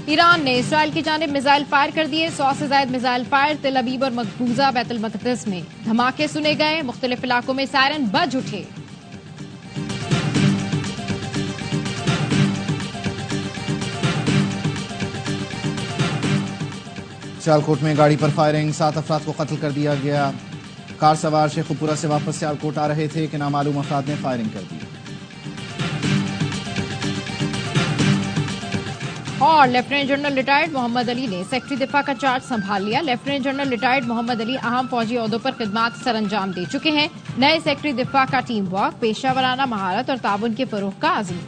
ایران نے اسرائیل کی جانب میزائل فائر کر دیے. 100 سے زائد میزائل فائر. تل ابیب اور مقبوضہ بیت المقدس میں دھماکے سنے گئے. مختلف علاقوں میں سائرن بج اٹھے. سیالکوٹ میں گاڑی پر فائرنگ. 7 افراد کو قتل کر دیا گیا. کار سوار شیخو پورہ سے واپس سیالکوٹ آ رہے تھے کہ نامعلوم افراد نے فائرنگ کر دی. اور لیفٹیننٹ جنرل ریٹائرڈ محمد علی نے سیکٹری دفاع کا چارج سنبھال لیا. لیفٹیننٹ جنرل ریٹائرڈ محمد علی اہم فوجی عہدوں پر خدمات سر انجام دے چکے ہیں. نئے سیکٹری دفاع کا ٹیم ورک، پیشہ ورانہ مہارت اور تعاون کے فروغ کا عزم.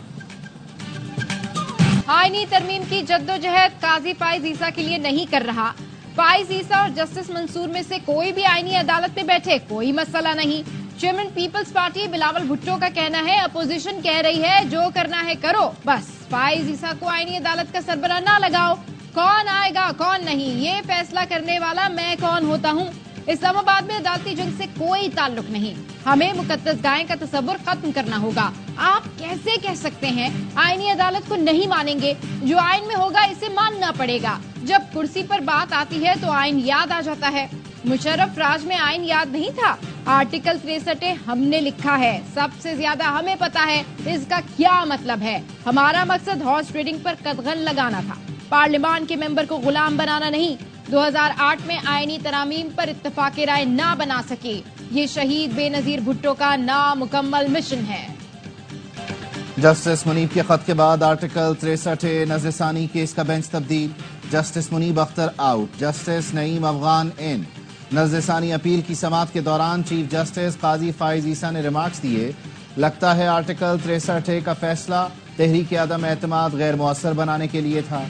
آئینی ترمیم کی جدوجہد قاضی فائز عیسیٰ کے لیے نہیں کر رہا. فائز عیسیٰ اور جسٹس منصور میں سے کوئی بھی آئینی عدالت میں بیٹھے کوئی مسئلہ نہیں. چیئرمین پیپلز پارٹی بلاول بھٹو کا کہنا ہے اپوزیشن کہہ رہی ہے جو کرنا ہے کرو، بس فائز عیسیٰ کو آئینی عدالت کا سربراہ نہ لگاؤ. کون آئے گا کون نہیں یہ فیصلہ کرنے والا میں کون ہوتا ہوں. اسلام آباد میں عدالتی جنگ سے کوئی تعلق نہیں. ہمیں مقدس گائے کا تصور ختم کرنا ہوگا. آپ کیسے کہہ سکتے ہیں آئینی عدالت کو نہیں مانیں گے؟ جو آئین میں ہوگا اسے ماننا پڑے گا. جب کرسی پر بات آتی ہے تو آئین یاد آ جاتا ہے. مشرف راج میں آئین یاد نہیں تھا. آرٹیکل 63 ہم نے لکھا ہے، سب سے زیادہ ہمیں پتا ہے اس کا کیا مطلب ہے. ہمارا مقصد ہارس ٹریڈنگ پر قدغن لگانا تھا، پارلیمان کے ممبر کو غلام بنانا نہیں. 2008 میں آئینی ترامیم پر اتفاق رائے نہ بنا سکے. یہ شہید بے نظیر بھٹو کا نامکمل مشن ہے. جسٹس منیب کے خط کے بعد آرٹیکل 63 نظر ثانی کیس کا بینچ تبدیل. جسٹس منیب اختر آؤٹ، جسٹس نعیم افغان ان. نظر ثانی اپیل کی سماعت کے دوران چیف جسٹس قاضی فائز عیسیٰ نے ریمارکس دیے. لگتا ہے آرٹیکل 63 کا فیصلہ تحریک عدم اعتماد غیر مؤثر بنانے کے لیے تھا.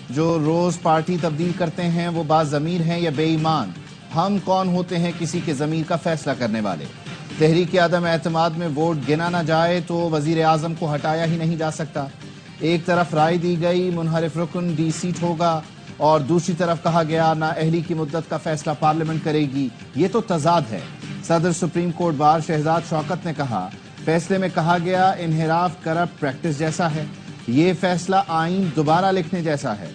جو روز پارٹی تبدیل کرتے ہیں وہ باضمیر ہیں یا بے ایمان؟ ہم کون ہوتے ہیں کسی کے ضمیر کا فیصلہ کرنے والے؟ تحریک عدم اعتماد میں ووٹ گنا نہ جائے تو وزیر اعظم کو ہٹایا ہی نہیں جا سکتا. ایک طرف رائے دی گئی منحرف رکن ڈی سیٹ ہوگا اور دوسری طرف کہا گیا نااہلی کی مدت کا فیصلہ پارلیمنٹ کرے گی. یہ تو تضاد ہے. صدر سپریم کورٹ بار شہزاد شوکت نے کہا فیصلے میں کہا گیا انحراف کرپٹ پریکٹس جیسا ہے، یہ فیصلہ آئین دوبارہ لکھنے جیسا ہے.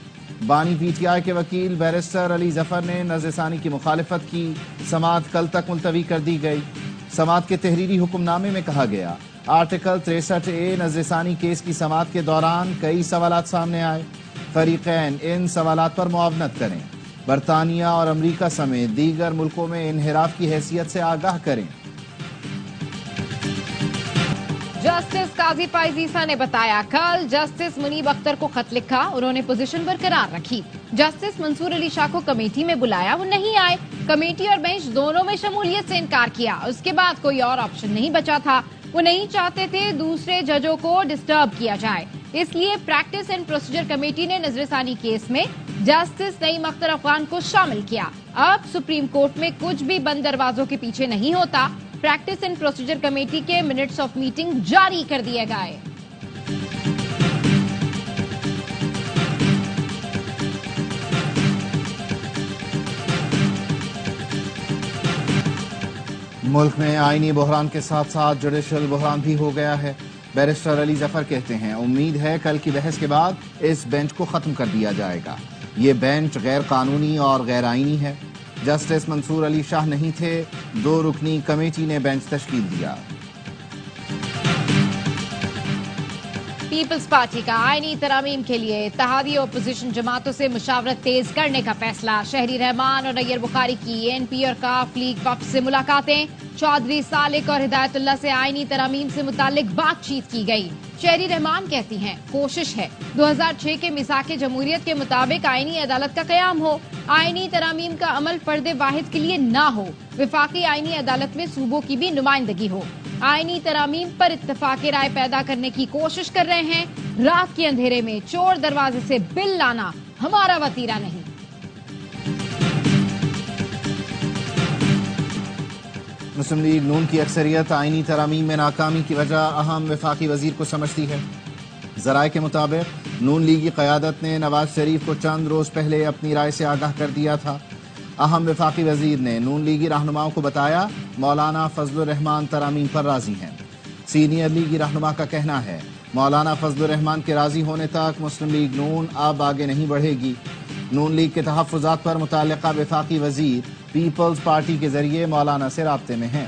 بانی پی ٹی آئی کے وکیل بیرسٹر علی ظفر نے نظر ثانی کی مخالفت کی. سماعت کل تک ملتوی کر دی گئی. سماعت کے تحریری حکم نامے میں کہا گیا آرٹیکل 63A نظر ثانی کیس کی سماعت کے دوران کئی سوالات سامنے آئے. فریقین ان سوالات پر معاونت کریں. برطانیہ اور امریکہ سمیت دیگر ملکوں میں انحراف کی حیثیت سے آگاہ کریں. جسٹس قاضی فائز عیسیٰ نے بتایا کل جسٹس منیب اختر کو خط لکھا، انہوں نے پوزیشن برقرار رکھی. جسٹس منصور علی شاہ کو کمیٹی میں بلایا، وہ نہیں آئے. کمیٹی اور بینچ دونوں میں شمولیت سے انکار کیا. اس کے بعد کوئی اور آپشن نہیں بچا تھا. وہ نہیں چاہتے تھے دوسرے ججوں کو ڈسٹرب کیا جائے، اس لیے پریکٹس اینڈ پروسیجر کمیٹی نے نظر ثانی کیس میں جسٹس نعیم اختر افغان کو شامل کیا. اب سپریم کورٹ میں کچھ بھی بند دروازوں کے پیچھے نہیں ہوتا. پریکٹس اینڈ پروسیجر کمیٹی کے منٹس آف میٹنگ جاری کر دیے گئے. ملک میں آئینی بحران کے ساتھ ساتھ جوڈیشل بحران بھی ہو گیا ہے. بیرسٹر علی ظفر کہتے ہیں امید ہے کل کی بحث کے بعد اس بینچ کو ختم کر دیا جائے گا. یہ بینچ غیر قانونی اور غیر آئینی ہے. جسٹس منصور علی شاہ نہیں تھے، 2 رکنی کمیٹی نے بینچ تشکیل دیا. پیپلز پارٹی کا آئینی ترامیم کے لیے اتحادی اپوزیشن جماعتوں سے مشاورت تیز کرنے کا فیصلہ. شہری رحمان اور نیر بخاری کی این پی اور کاف لیگ وفد سے ملاقاتیں. چودھری سالک اور ہدایت اللہ سے آئینی ترامیم سے متعلق بات چیت کی گئی. شہری رحمان کہتی ہیں کوشش ہے 2006 کے میثاق جمہوریت کے مطابق آئینی عدالت کا قیام ہو. آئینی ترامیم کا عمل فرد واحد کے لیے نہ ہو. وفاقی آئینی عدالت میں صوبوں کی بھی نمائندگی ہو. آئینی ترامیم پر اتفاق رائے پیدا کرنے کی کوشش کر رہے ہیں. رات کے اندھیرے میں چور دروازے سے بل لانا ہمارا وتیرہ نہیں. مسلم لیگ نون کی اکثریت آئینی ترامیم میں ناکامی کی وجہ اہم وفاقی وزیر کو سمجھتی ہے. ذرائع کے مطابق نون لیگی قیادت نے نواز شریف کو چند روز پہلے اپنی رائے سے آگاہ کر دیا تھا. اہم وفاقی وزیر نے نون لیگی رہنماؤں کو بتایا مولانا فضل الرحمان ترامیم پر راضی ہیں. سینئر لیگی رہنما کا کہنا ہے مولانا فضل الرحمان کے راضی ہونے تک مسلم لیگ نون اب آگے نہیں بڑھے گی۔ نون لیگ کے تحفظات پر متعلقہ وفاقی وزیر پیپلز پارٹی کے ذریعے مولانا سے رابطے میں ہیں۔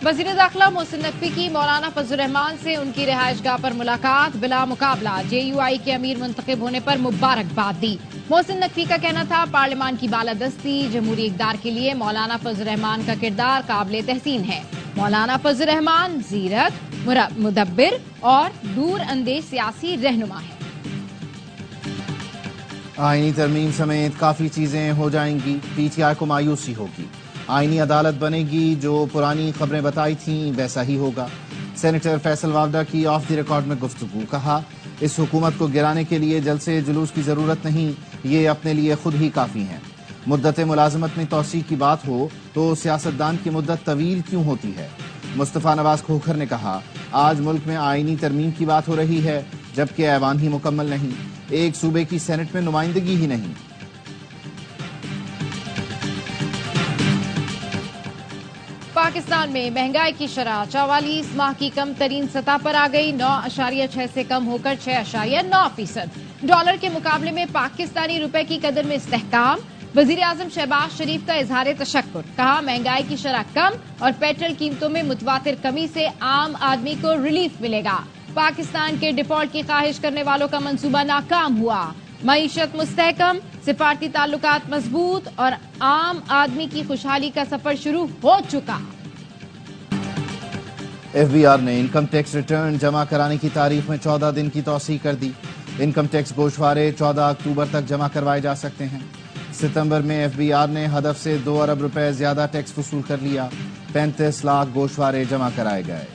وزیر داخلہ محسن نقوی کی مولانا فضل الرحمان سے ان کی رہائش گاہ پر ملاقات، بلا مقابلہ JUI کے امیر منتخب ہونے پر مبارکباد دی۔ محسن نقوی کا کہنا تھا پارلیمان کی بالادستی جمہوری اقدار کے لیے مولانا فضل الرحمان کا کردار قابل تحسین ہے۔ مولانا فضل الرحمان زیرک، مدبر اور دور اندیش سیاسی رہنما ہے۔ آئینی ترمیم سمیت کافی چیزیں ہو جائیں گی، PTI کو مایوسی ہوگی۔ آئینی عدالت بنے گی، جو پرانی خبریں بتائی تھیں ویسا ہی ہوگا۔ سینیٹر فیصل واوڈہ کی آف دی ریکارڈ میں گفتگو، کہا اس حکومت کو گرانے کے لیے جلسے جلوس کی ضرورت نہیں، یہ اپنے لیے خود ہی کافی ہیں۔ مدت ملازمت میں توسیع کی بات ہو تو سیاستدان کی مدت طویل کیوں ہوتی ہے؟ مصطفیٰ نواز کھوکھر نے کہا آج ملک میں آئینی ترمیم کی بات ہو رہی ہے جبکہ ایوان ہی مکمل نہیں، ایک صوبے کی سینٹ میں نمائندگی ہی نہیں۔ پاکستان میں مہنگائی کی شرح 44 ماہ کی کم ترین سطح پر آ گئی، 9.6 سے کم ہو کر 6.9%۔ ڈالر کے مقابلے میں پاکستانی روپے کی قدر میں استحکام، وزیر اعظم شہباز شریف کا اظہار تشکر، کہا مہنگائی کی شرح کم اور پیٹرول قیمتوں میں متواتر کمی سے عام آدمی کو ریلیف ملے گا۔ پاکستان کے ڈیفالٹ کی خواہش کرنے والوں کا منصوبہ ناکام ہوا، معیشت مستحکم، سفارتی تعلقات مضبوط اور عام آدمی کی خوشحالی کا سفر شروع ہو چکا۔ FBR نے انکم ٹیکس ریٹرن جمع کرانے کی تاریخ میں 14 دن کی توسیع کر دی۔ انکم ٹیکس گوشوارے 14 اکتوبر تک جمع کروائے جا سکتے ہیں۔ ستمبر میں FBR نے ہدف سے 2 ارب روپے زیادہ ٹیکس وصول کر لیا، 35 لاکھ گوشوارے جمع کرائے گئے۔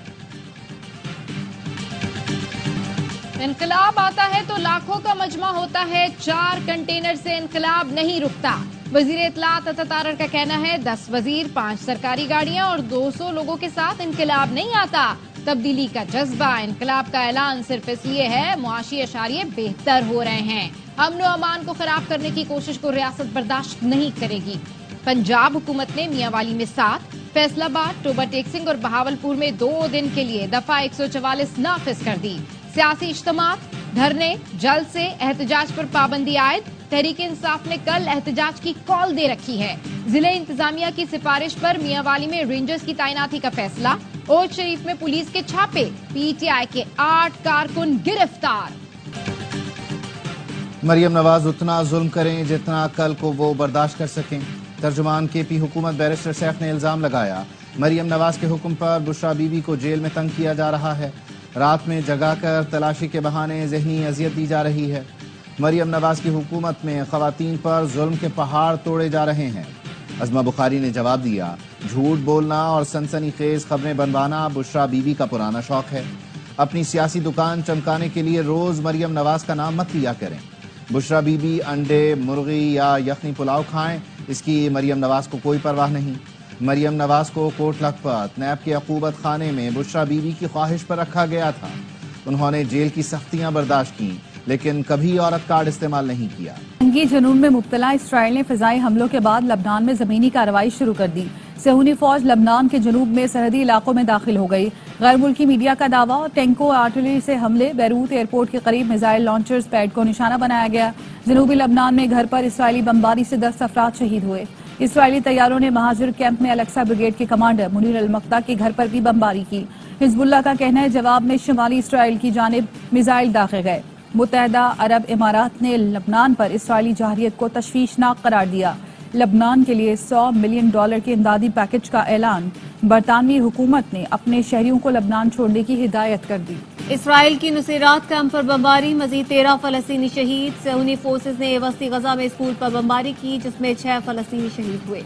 انقلاب آتا ہے تو لاکھوں کا مجمع ہوتا ہے، 4 کنٹینر سے انقلاب نہیں رکتا۔ وزیر اطلاعات عطا تارڑ کا کہنا ہے 10 وزیر، 5 سرکاری گاڑیاں اور 200 لوگوں کے ساتھ انقلاب نہیں آتا۔ تبدیلی کا جذبہ، انقلاب کا اعلان صرف اس لیے ہے معاشی اشاریے بہتر ہو رہے ہیں۔ امن و امان کو خراب کرنے کی کوشش کو ریاست برداشت نہیں کرے گی۔ پنجاب حکومت نے میاں والی میں 7، فیصل آباد، ٹوبہ ٹیک سنگھ اور بہاولپور میں 2 دن کے لیے دفعہ 144 نافذ کر دی۔ سیاسی اجتماعات، دھرنے، جلسے، احتجاج پر پابندی عائد۔ تحریک انصاف نے کل احتجاج کی کال دے رکھی ہے۔ ضلع انتظامیہ کی سفارش پر میاں والی میں رینجرز کی تعیناتی کا فیصلہ، اوج شریف میں پولیس کے چھاپے، PTI کے 8 کارکن گرفتار۔ مریم نواز اتنا ظلم کریں جتنا کل کو وہ برداشت کر سکیں، ترجمان KP حکومت بیرسٹر سیف نے الزام لگایا مریم نواز کے حکم پر بشرا بی بی کو جیل میں تنگ کیا جا رہا ہے، رات میں جگا کر تلاشی کے بہانے ذہنی اذیت دی جا رہی ہے۔ مریم نواز کی حکومت میں خواتین پر ظلم کے پہاڑ توڑے جا رہے ہیں۔ عظمہ بخاری نے جواب دیا جھوٹ بولنا اور سنسنی خیز خبریں بنوانا بشرا بی بی کا پرانا شوق ہے، اپنی سیاسی دکان چمکانے کے لیے روز مریم نواز کا نام مت لیا کریں۔ بشرا بی بی انڈے، مرغی یا یخنی پلاؤ کھائیں، اس کی مریم نواز کو کوئی پرواہ نہیں۔ مریم نواز کو کوٹ لکھپت نیب کے عقوبت خانے میں بشرا بی بی کی خواہش پر رکھا گیا تھا۔ انہوں نے جیل کی سختیاں برداشت کیں لیکن کبھی عورت کارڈ استعمال نہیں کیا۔ جنگی جنون میں مبتلا اسرائیل نے فضائی حملوں کے بعد لبنان میں زمینی کارروائی شروع کر دی۔ صہیونی فوج لبنان کے جنوب میں سرحدی علاقوں میں داخل ہو گئی۔ غیر ملکی میڈیا کا دعویٰ، ٹینکوں اور آرٹلری سے حملے، بیروت ایئرپورٹ کے قریب میزائل لانچرز پیڈ کو نشانہ بنایا گیا۔ جنوبی لبنان میں گھر پر اسرائیلی بمباری سے 10 افراد شہید ہوئے۔ اسرائیلی طیاروں نے مہاجر کیمپ میں الیکسا بریگیڈ کے کمانڈر منیر المقدہ کے گھر پر بھی بمباری کی۔ حزب اللہ کا کہنا ہے جواب میں شمالی اسرائیل کی جانب میزائل داغے گئے۔ متحدہ عرب امارات نے لبنان پر اسرائیلی جارحیت کو تشویشناک قرار دیا۔ لبنان کے لیے $100 ملین کے امدادی پیکج کا اعلان۔ برطانوی حکومت نے اپنے شہریوں کو لبنان چھوڑنے کی ہدایت کر دی۔ اسرائیل کی نصیرات کیمپ پر بمباری، مزید 13 فلسطینی شہید۔ صہیونی فورسز نے وسطی غزہ میں اسکول پر بمباری کی جس میں 6 فلسطینی شہید ہوئے۔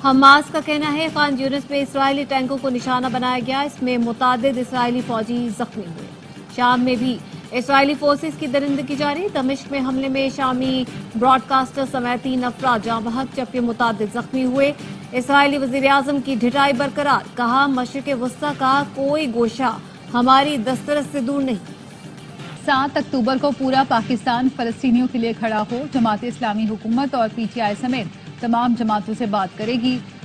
حماس کا کہنا ہے خان یونس میں اسرائیلی ٹینکوں کو نشانہ بنایا گیا، اس میں متعدد اسرائیلی فوجی زخمی ہوئے۔ شام میں بھی اسرائیلی فورسز کی درندگی جاری، دمشق میں حملے میں شامی براڈ کاسٹر سمیت 3 افراد جاں بحق جبکہ متعدد زخمی ہوئے۔ اسرائیلی وزیر اعظم کی ڈٹائی برقرار، کہا مشرق وسطی کا کوئی گوشہ ہماری دسترس سے دور نہیں۔ 7 اکتوبر کو پورا پاکستان فلسطینیوں کے لیے کھڑا ہو، جماعت اسلامی حکومت اور PTI سمیت تمام جماعتوں سے بات کرے گی۔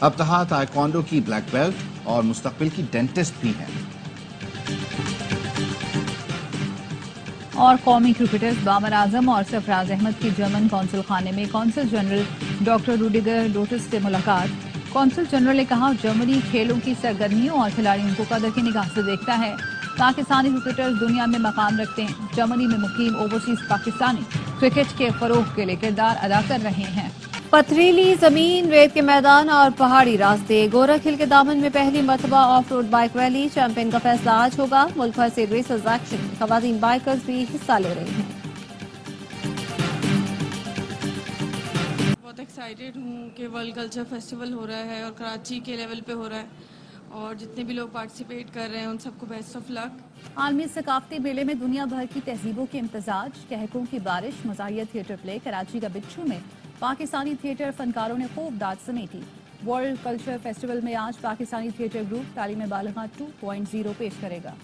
ابتہا تائیکوانڈو کی بلیک بیلٹ اور مستقبل کی ڈینٹسٹ بھی ہیں۔ اور قومی کرکٹرز بابر اعظم اور سرفراز احمد کی جرمن قونصل خانے میں قونصل جنرل ڈاکٹر روڈیگر ڈوٹس سے ملاقات۔ قونصل جنرل نے کہا جرمنی کھیلوں کی سرگرمیوں اور کھلاڑیوں کو قدر کی نگاہ سے دیکھتا ہے۔ پاکستانی کرکٹرز دنیا میں مقام رکھتے ہیں۔ جرمنی میں مقیم اوورسیز پاکستانی کرکٹ کے فروغ کے لیے کردار ادا کر رہے ہیں۔ پتھریلی زمین، ریت کے میدان اور پہاڑی راستے، گورکھ ہل کے دامن میں پہلی مرتبہ off road bike rally, champion کا فیصلہ آج ہوگا۔ ملک بھر سے ریسرز ایکشن، خواتین بائکرز بھی حصہ لے رہی ہیں۔ بہت ایکسائٹیڈ ہوں کہ ورلڈ کلچر فیسٹیول ہو رہا ہے اور کراچی کے لیول پہ ہو رہا ہے، اور جتنے بھی لوگ پارٹیسپیٹ کر رہے ہیں ان سب کو بیسٹ آف لک۔ عالمی ثقافتی میلے میں دنیا بھر کی تہذیبوں کے امتزاج، کہکوں کی بارش، مزاحیہ تھیٹر پلے۔ کراچی کا بچھو میں پاکستانی تھیٹر فنکاروں نے خوب داد سمیٹی۔ ورلڈ کلچر فیسٹیول میں آج پاکستانی تھیٹر گروپ تعلیم بالغاں 2.0 پیش کرے گا۔